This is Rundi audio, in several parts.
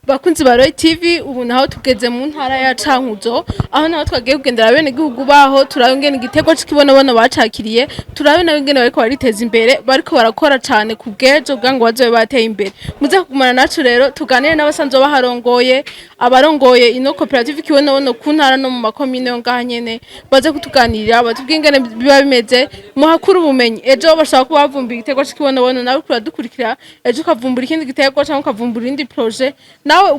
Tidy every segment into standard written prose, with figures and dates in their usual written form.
bakunzi ba Royi TV ubu naho tugeze mu ntara ya Cankuzo aho naho twagiye kugendera bene gihugu baho turabengene igitego cy'ikibonabona bacakiriye turabena bengene bariko bariteza imbere bariko barakora cyane ku bwejo bwango bazobe bateye imbere muze kugumana nacu rero tuganire n'abasanzwe baharongoye abarongoye ino cooperative kibonabona ku ntara no mu makomine yo ngahanyene baze kutuganirira batubwingene biba bimeze muhakuru ubumenyi ejo bashaka kubavumba igitego cy'ikibonabona nawe kuradukurikira ejo ukavumbura ikindi gitego cyangwa ukavumbura indi projet nawe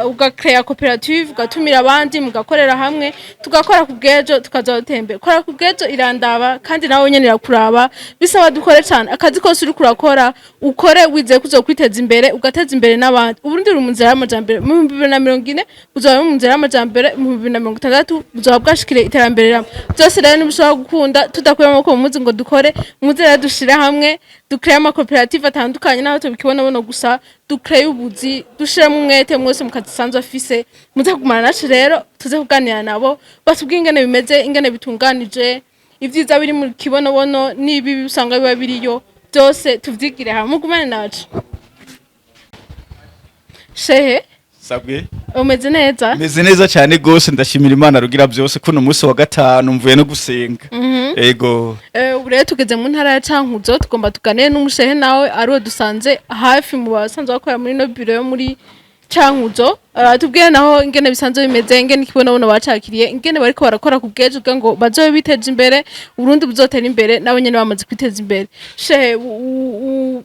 ugakreya cooperative ugatumira abandi mugakorera hamwe tugakora ku bwejo tukaza gutembe kora ku bwejo irandaba kandi nawe nyene irakuraba bisaba dukore cyane akazi kose uri kurakora ukore wize kuzo kwiteza imbere ugateza imbere n'abandi uburundi uri mu nzira y'amajambere mu 2040 uzoba mu nzira y'amajambere mu 2060 uzoba bwashikire iterambere ramwe byose rero nibishobora gukunda tudakuyemo ko muzi ngo dukore muze rero dushire hamwe dukreye ama cooperative atandukanye naho tubikibona gusa dukreye ubuzi dushiremo umwete mwese mukazisanzwe afise muze kugumana nacu rero tuze kuganira nabo batubwiye ingene bimeze ingene bitunganije ivyiza biri mu kibonobono nibi usanga biba biriyo byose tuvyigire hamwe mugumane nacu shehe sabwe umeze neza meze neza cyane gose ndashimira Imana rugira byose kuno munsi wa gatanu mvuye no gusenga ego ure tugeze mu ntara ya Cankuzo tugomba tuganire n'umushehe nawe ariwe dusanze hafi mu basanzwe bakora muri no biro yo muri Cankuzo tubwiye naho ingene bisanzwe bimeze ingene ikibonabona bacakiriye ingene bariko barakora ku bwejo ngo bazobe biteje imbere Burundi buzotera imbere nabo nyene bamaze kwiteza imbere shehe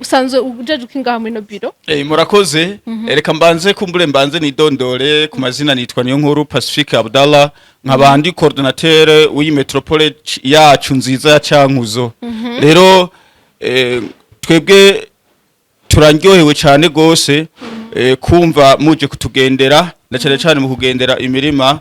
usanzwe ujeje ukingaha muri no biro murakoze reka mbanze nidondore ku mazina nitwa niyo nkuru Pacifique Abdallah nkabandi coordinateur w'iyi metropole yacu nziza ya Cankuzo rero twebwe turandyohewe cyane gose kumva muje kutugendera na cyane mu kugendera imirima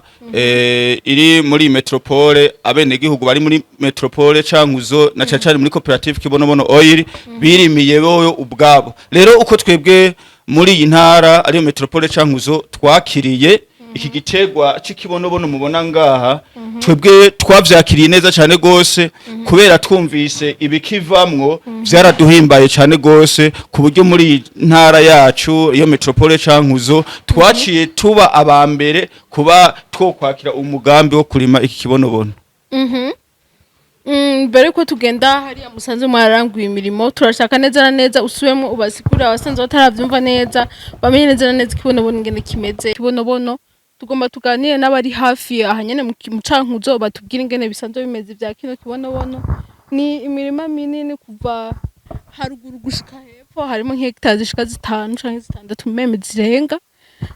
iri muri metropole abene gihugu bari muri metropole Cankuzo na cyane muri cooperative kibonobono oil birimiye boyo ubwabo rero uko twebwe muri iyi ntara ari metropole Cankuzo twakiriye iki gitegwa cy'ikibonobono mubona ngaha twebwe twavyakiriye neza cyane gose kubera twumvise ibikivamwo byaraduhimbaye cyane gose ku buryo muri ntara yacu iyo metropole Cankuzo twaciye tuba abambere kuba twokwakira umugambi wo kurima iki kibonobono mbere ko tugenda hari amusanze mwaranguye imirimo turashaka neza na neza usubemo ubasikura abasanze bataravyumva neza bamenye neza na neza kibonobono ingene kimeze kibonobono tugomba tuganire n'abari hafi ahanyene mu Cankuzo batubwira ingene bisanzwe bimeze bya kino kibonobono ni imirima minini kuva haruguru gushika hepfo harimo nk'hectares zishika 5 canke 6 meme zirenga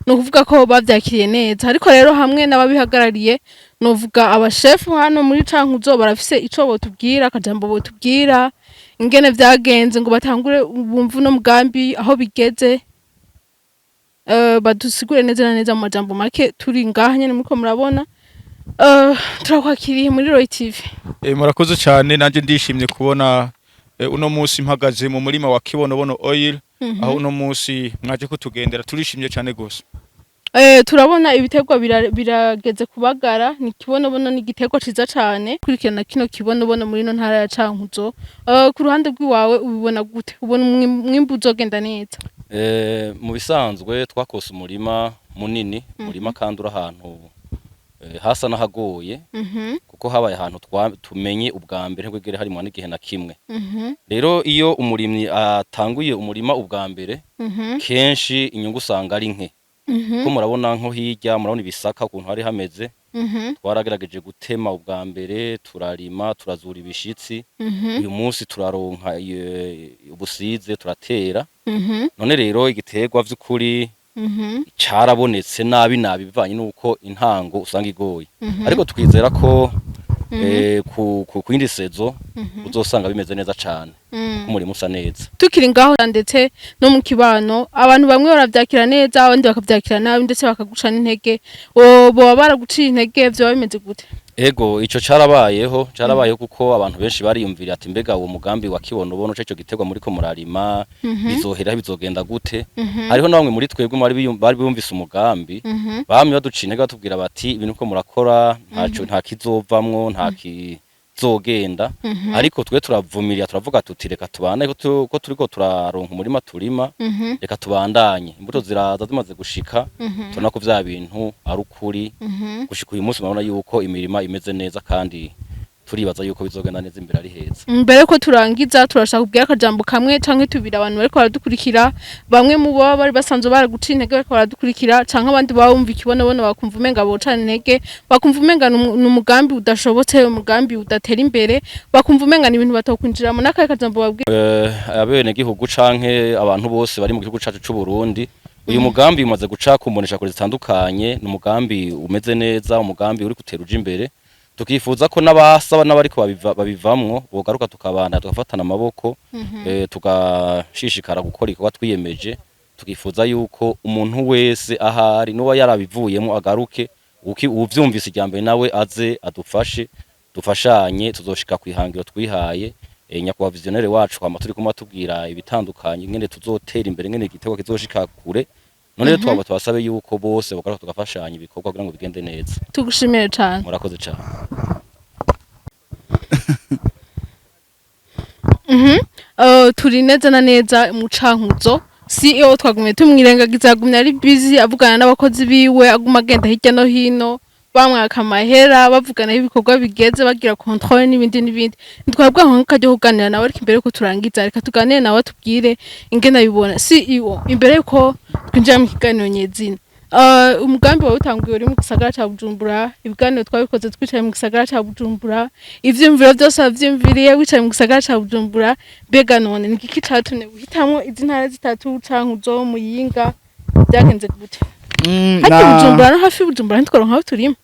no kuvuga ko bavyakiriye neza ariko rero hamwe n'ababihagarariye novuga abashefu hano muri Cankuzo barafise ico botubwira akajambo botubwira ingene vyagenze ngo batangure bumva no mugambi aho bigeze badusigure neza na neza mu majambo make turi ngaha nyene muko murabona turakwakiriye muri Royi TV murakoze cyane nanje ndishimye kubona uno munsi mpagaze mu murima wa kibonobono oil aho uno munsi mwaje kutugendera turishimye cyane gose turabona ibitegwa birageze kubagara ni kibonobono ni gitegwa ciza cyane kurikirana kino kibonobono muri no ntara ya Cankuzo ku ruhande rw'iwawe ubibona gute ubona mwimbu uzogenda neza mu bisanzwe twakose umurima munini murima kandi uri ahantu hasa nahagoye kuko habaye ahantu tumenye ubwa mbere ntibwigere harimo n'igihe na kimwe rero iyo umurimyi atanguye umurima ubwa mbere kenshi inyungu usanga ari nke ko murabona nko hirya murabona ibisaka ukuntu hari hameze twaragerageje gutema ubwa mbere turarima turazura ibishitsi uyu munsi turaronka ubusize turatera none rero igiterwa vy'ukuri carabonetse nabi bivanye nuko intango usanga igoye ariko twizera ko ku yindi sezo uzosanga bimeze neza cyane umurimo usa neza tukiri ngaho ndetse no mu kibano abantu bamwe baravyakira neza abandi bakavyakira nabi ndetse bakaguca n'intege bo baraguciye intege byo bimeze gute ego ico carabayeho kuko abantu benshi bariyumvira ati mbega uwo mugambi wa kibonobono cyo gitegwa muri ko murarima bizohera bizogenda gute hariho na bamwe muri twebwe bari bumvise umugambi bamwe baduciye intege batubwira bati ibintu ko murakora nta kizovamwo bizogenda ariko twe turavumirira turavuga tuti reka tubane ko turiko turaronka umurima turima reka tubandanye imbuto ziraza zimaze gushika tubona ko vya bintu ari ukuri gushika uyu munsi mabona yuko imirima imeze neza kandi turibaza yuko bizogenda neza imbere ari heza. Mbere ko turangiza turashaka kubwira akajambo kamwe canke tubira abantu bariko baradukurikira bamwe mu bo bari basanzwe baraguca intege bariko baradukurikira canke abandi bumva ikibonobono bakumva umenga bocana intege bakumva umenga n'umugambi udashobotse umugambi udatera imbere bakumva umenga ni ibintu batokwinjiramo n'akaye kajambo babwira abene gihugu canke abantu bose bari mu gihugu cacu c'u Burundi. Uyu mugambi umaze guca kumbonesha kure zitandukanye n'umugambi umeze neza umugambi uri gutera uje imbere tukifuza ko n'abasaba n'abariko babivamwo bogaruka tukabana tugafatana amaboko tugashishikara gukora ikorwa twiyemeje tukifuza yuko umuntu wese ahari n'uwa yarabivuyemo agaruke uvyumvise ijambo nawe aze adufashe dufashanye tuzoshika kwihangiro twihaye nyakubahwa visionnaire wacu kwama turi kuma tubwira ibitandukanye ngene tuzotera imbere ngene igitego kizoshika kure none twaba twasabe yuko bose bagaruka tugafashanya ibikorwa kugira ngo bigende neza. Tugushimire cyane. Murakoze cyane. Turi neza na neza mu Cankuzo CEO twagumye tumwirengagiza yagumye ari busy avugana n'abakozi biwe aguma agenda hirya no hino bamwaka amahera bavugana ibikorwa bigeze bagira controle n'ibindi ntitwabwa nko kajya kuganira nawe ariko imbere ko turangiza reka tuganire nawe tubwire ingena bibona CEO imbere ko twinjira mu kiganiro nyezina umugambi wawe utanguye uri mu gisagara ca Bujumbura ibiganiro twabikoze twicaye mu gisagara ca Bujumbura ivyumviro byose avyumviriye wicaye mu gisagara ca Bujumbura bega none ni iki catumye guhitamwo izi ntara zitatu Cankuzo Muyinga byagenze gute hati Bujumbura no hafi Bujumbura ntitworonka aho turima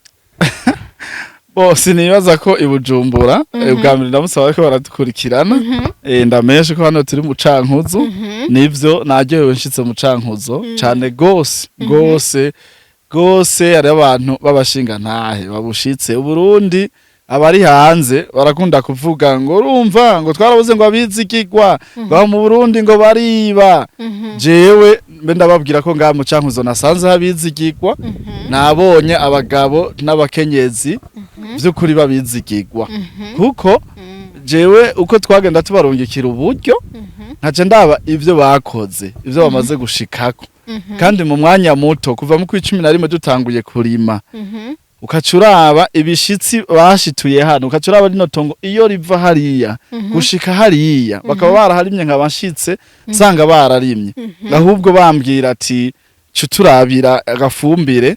bose nibaza ko ibujumbura ubwa mbere ndamusaba ko baradukurikirana ndamenyeshe ko hano turi mu Cankuzo nivyo naryohewe nshitse mu Cankuzo cyane gose ari abantu babashinga ntahe babushitse Burundi abari hanze barakunda kuvuga ngo urumva ngo twarabuze ngo abizigirwa ngo mu Burundi ngo bariba jewe mbe ndababwira ko ngaha mu Cankuzo nasanze habizigirwa nabonye abagabo n'abakenyezi vy'ukuri babizigirwa kuko jewe uko twagenda tubarungikira uburyo nkaje ndaba ivyo bakoze ivyo bamaze gushikako kandi mu mwanya muto kuva mu 11 dutanguye kurima ukacuraba ibishitsi bashituye hano ukacuraba rino tongo iyo riva hariya gushika hariya bakaba baraharimye nkabashitse sanga bararimye ahubwo bambwira ati cuturabira agafumbire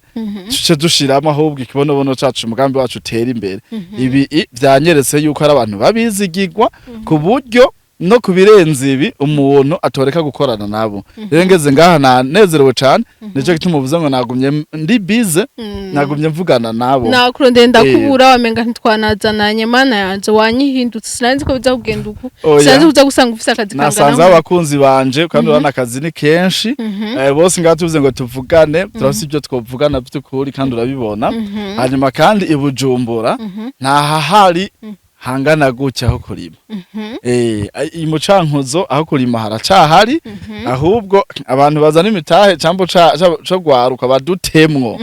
tuce dushiramo ahubwo ikibonobono cacu umugambi wacu utera imbere ibi vyanyeretse yuko ari abantu babizigirwa ku buryo no kubirenze ibi umuntu atoreka gukorana nabo rengeze ngaha nanezerewe cyane nico gituma uvuze ngo nagumye ndi bize nagumye mvugana nabo nakurondeye ndakubura wamenga ntitwanazananye mana yanje wanyihindutse sinanzi ko biza kugenda uku sinanzi kuza gusanga ufise akazi kangana nasanze abakunzi banje kandi urana akazi ni kenshi bose ngaha tuvuze ngo tuvugane turafise ibyo twovugana by'ukuri kandi urabibona hanyuma kandi ibujumbura ntahahari hangana gutya aho kurima mu Cankuzo aho kurima haracahari ahubwo abantu bazana imitahe cambo co gwaruka badutemwo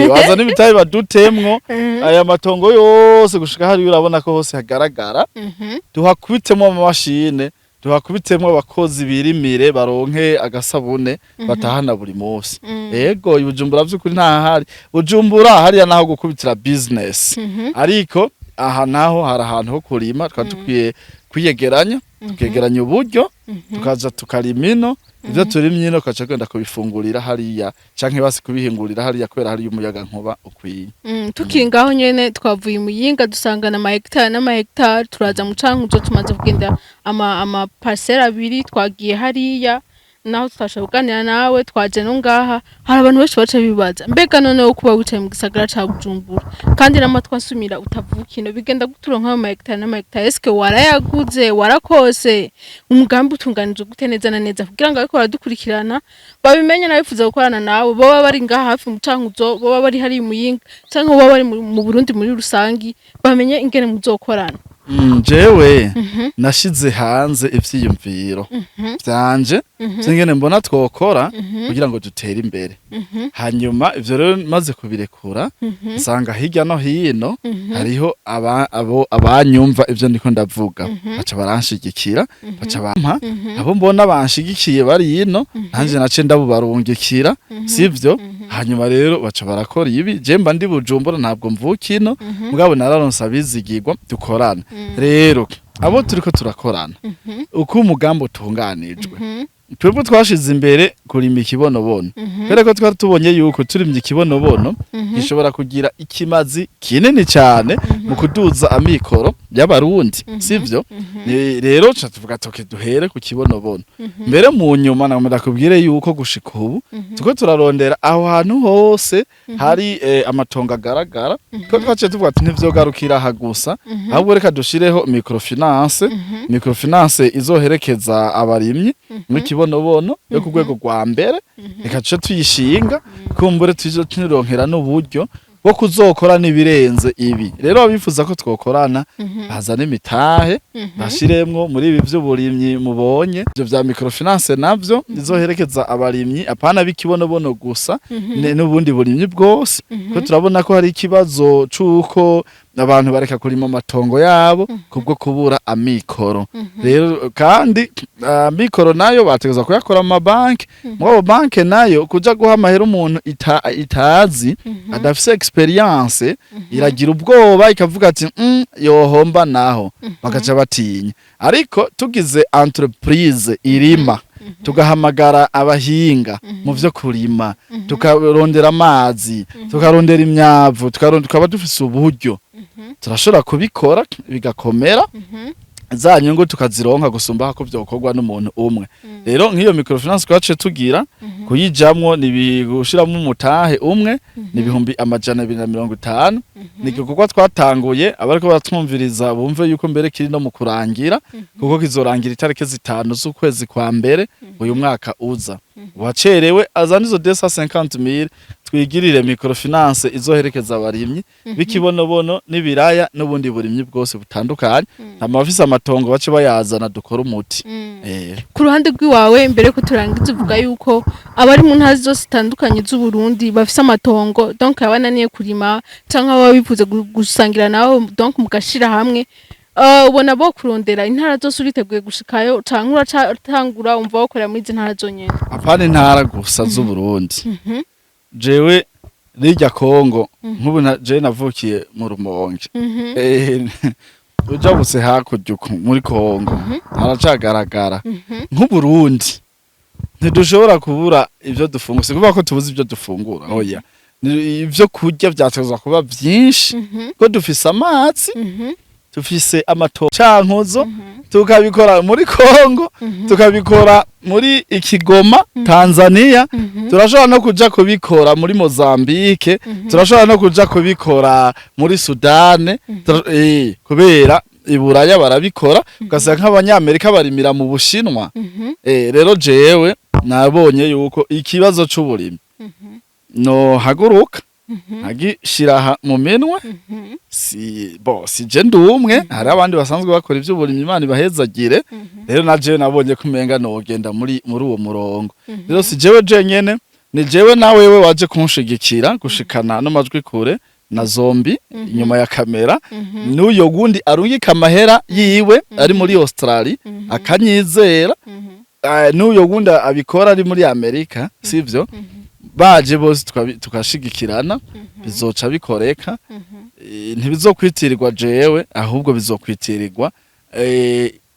bazana imitahe badutemwo aya matongo yose gushika hari urabona ko hose hagaragara tuhakubitemo amashine tuhakubitemo abakozi birimire baronke agasabune batahana buri munsi yego ibujumbura vy'ukuri ntahari Bujumbura hariya naho gukubitira business ariko aha naho hari ahantu ho kurima twatukwiye kwiyegeranya tukegeranya uburyo tukaza tukarimino ivyo turimye no kaca kwenda kubifungurira hariya canke basi kubihingurira hariya kwera hari umuyaga nkuba ukwiye tukingaho nyene twavuye Muyinga dusangana ama hectare n'ama hectare turaza mu Cankuzo tumaze kugenda ama parcelle abiri twagiye hariya naho twashabuganira nawe twaje no ngaha hari abantu benshi baca bibaza mbega none kuba wicaye mu gisagara ca Bujumbura kandi namatwa nsumira utavukino bigenda guturonka ama hectare n'ama hectare eske warayaguze warakose umugambi utunganije gute neza na neza kugira ngo ariko baradukurikirana babimenye nabifuza gukorana nawe boba bari ngaha hafi mu Cankuzo boba bari hari Muyinga canke boba bari mu Burundi muri rusangi bamenye ingene muzokorana jewe nashize hanze ivyiyumviro vyanje singene mbona twokora kugira ngo dutere imbere hanyuma ivyo rero maze kubirekura nsanga hirya no hino hariho abanyumva ivyo ndiko ndavuga baca baranshigikira baca bampa abo mbona banshigikiye bari hino nanje nace ndabubarungikira sivyo hanyuma rero baca barakora ibi je mba ndi Bujumbura ntabwo mvukino mugabo nararonse abizigirwa dukorana rero abo turiko turakorana uko umugambo utunganijwe twebwe twashize imbere kurima ikibonobono kubera ko twari tubonye yuko turimye ikibonobono gishobora kugira ikimazi kinini cyane mu kuduza amikoro y'abarundi sivyo rero tuvuga toke duhere ku kibonobono mbere mu nyuma namara kubwire yuko gushika ubu tuko turarondera aho hantu hose hari amatongo agaragara ko twace tuvuga ati ntivyogarukira hagusa ahubwo reka dushireho microfinance izoherekeza abarimyi mu kibonobono yo ku rwego rwa mbere reka tuce tuyishinga kumbure tuzo tunironkera n'uburyo bwo kuzokora nibirenze ibi rero abifuza ko twokorana bazana imitahe bashiremwo muri ibi vy'uburimyi mubonye ivyo vya microfinance navyo izoherekeza abarimyi apana bikibonobono gusa n'ubundi burimyi bwose ko turabona ko hari ikibazo cuko abantu bareka kurima amatongo yabo kubwo kubura amikoro rero kandi amikoro nayo bategeza kuyakora mu banki mu banki nayo kuja guha amahera umuntu itazi adafise experience iragira ubwoba ikavuga ati yohomba naho bakaca batinya ariko tugize entreprise irima tugahamagara abahinga mu vyo kurima tukarondera amazi tukarondera imyavu tukaba dufise uburyo turashobora kubikora bigakomera za nyungu tukazironka gusumba ko byokorwa n'umuntu umwe rero nk'iyo microfinance twace tugira kuyijamwo nibigushiramo umutahe umwe n'ibihumbi 250 n'igikorwa twatanguye abariko baratwumviriza bumve yuko mbere kiri no mu kurangira kuko kizorangira itarike 5 z'ukwezi kwa mbere uyu mwaka uza wacerewe azanizo 250,000 twigirire microfinance izoherekeza abarimyi bikibonobono n'ibiraya n'ubundi burimyi bwose butandukanye amafisa amatongo bace bayazana dukora umuti ku ruhande rw'iwawe mbere ko turangiza uvuga yuko abari mu ntazi zose zitandukanye z'u Burundi bafise amatongo donc yabananiye kurima canke ababifuze gusangira nawe donc mugashira hamwe ubona bo kurondera intara zose uriteguye gushikayo canke uratangura umva bakorera muri izi ntara zonyene apana intara gusa z'u Burundi jewe rirya Kongo nk'ubu je navukiye mu Rumonge ujabutse hakurya muri Kongo haracagaragara nk'u Burundi ntidushobora kubura ivyo dufungura kuvuga ko tubuze ivyo dufungura oya ivyo kurya byategezwa kuba byinshi ko dufise amazi tufise amato cankuzo tukabikora muri Kongo tukabikora muri Ikigoma Tanzania turashobora no kuja kubikora muri Mozambique turashobora no kuja kubikora muri Sudane kubera iburaya barabikora ugasanga nk'abanyamerika barimira mu Bushinwa rero jewe nabonye yuko ikibazo c'uburimi no haguruka agishiraha mu minwe si je ndumwe hari abandi basanzwe bakora ivy'uburimyi Imana ibahezagire rero naje nabonye kumenga no genda muri uwo murongo rero si jewe jenyene ni jewe nawe waje kunshigikira gushikana no majwi kure na zombi inyuma ya kamera n'uyo gundi arungika amahera yiwe ari muri Australia akanyizera n'uyo gundi abikora ari muri Amerika sivyo baje bose tukashigikirana bizoca bikoreka ntibizokwitirirwa jewe ahubwo bizokwitirirwa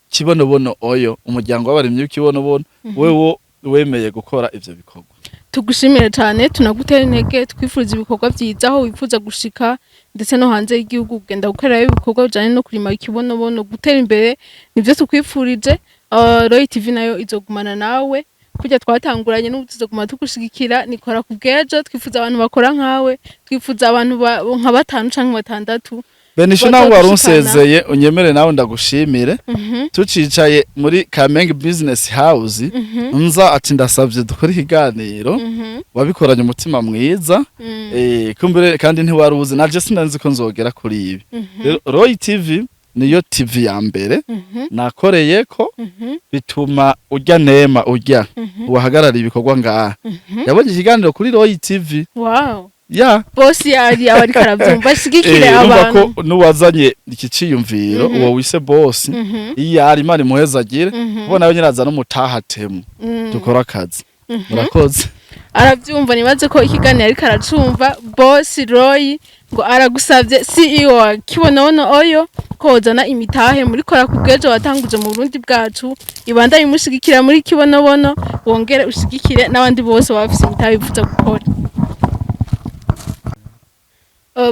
kibonobono oyo umuryango w'abarimyi w'ikibonobono wewe wemeye gukora ivyo bikorwa tugushimire cyane tunagutera intege twifuriza ibikorwa byiza aho wifuza gushika ndetse no hanze y'igihugu kugenda gukorera ibikorwa bijanye no kurima ikibonobono gutera imbere nivyo tukwifurije Royi TV nayo izogumana nawe kujya twatanguranye n'ubutizo guma tugushigikira nikora kubwejo twifuza abantu bakora nkawe twifuza abantu nka 5 canke 6 Benisho nawe warunsezeye unyemere nawe ndagushimire tucicaye muri Kamenge Business House nza ati ndasavye dukora ikiganiro wabikoranye umutima mwiza kumbere kandi ntiwaruzi naje sinanzi ko nzogera kuri ibi Royi TV niyo TV ya mbere nakoreyeko bituma urya nema urya uhagarara ibikorwa ngaha yabonye ikiganiro kuri Royi TV. Wow. Ya Boss yari abari karavyumva shigikire abantu. Nuko nuwazanye iki ciyumviro uwo wise boss iyo ari Imana imuhezagire ubona yo nyiraza no mutahatemu dukora akazi. Murakoze. Aravyumva nibaze ko ikiganiro ari karacumva Boss Royi ngo aragusavye CEO wa Kibonobono oyo kozana imitahe muri kora kubwejo watanguje mu Burundi bwacu ibanda imushigikira muri Kibonobono wongere ushigikire n'abandi bose bafise imitahe bifuza gukora.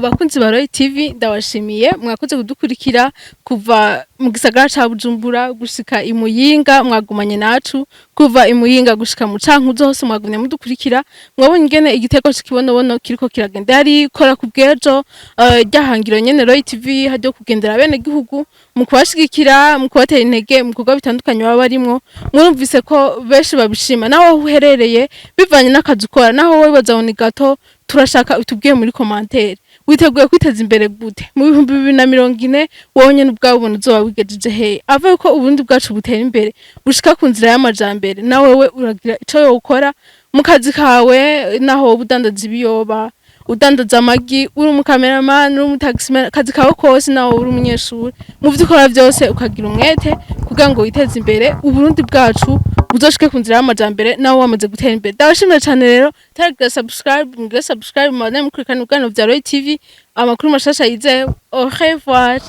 Bakunzi ba Royi TV ndabashimiye mwakoze kudukurikira kuva mu gisagara ca Bujumbura gushika imuyinga mwagumanye nacu kuva imuyinga gushika mu Cankuzo hose mwagumye mudukurikira mwabonye ingene igitego cy'ikibonobono kiriko kiragenda yari kora kubwejo ryahangiro nyene Royi TV hajyo kugendera bene gihugu mu kubashigikira mu kubatera intege mu kugo bitandukanye baba barimwo murumvise ko benshi babishima naho uherereye bivanye n'akazi ukora naho wowe bazabona gato turashaka utubwiye muri commentaire witeguye kwiteza imbere gute mu 2040 wonye n'ubwabona uzoba wigejeje he ava ko ubundi bwacu butera imbere bushika ku nzira y'amajambere na wewe uragira ico yo ukora mu kazi kawe naho ubudandaza ibiyoba udandaza amagi uri umukameraman uri umutaximan kazi kawe kose naho uri umunyeshuri mu byo ukora byose ukagira umwete kugira ngo witeze imbere uburundi bwacu buzoshike ku nzira y'amajambere naho wamaze gutera imbere ndabashimira cyane rero tagga subscribe mwana mukurikana ubwano bya Royi TV amakuru mashasha yizewe au revoir.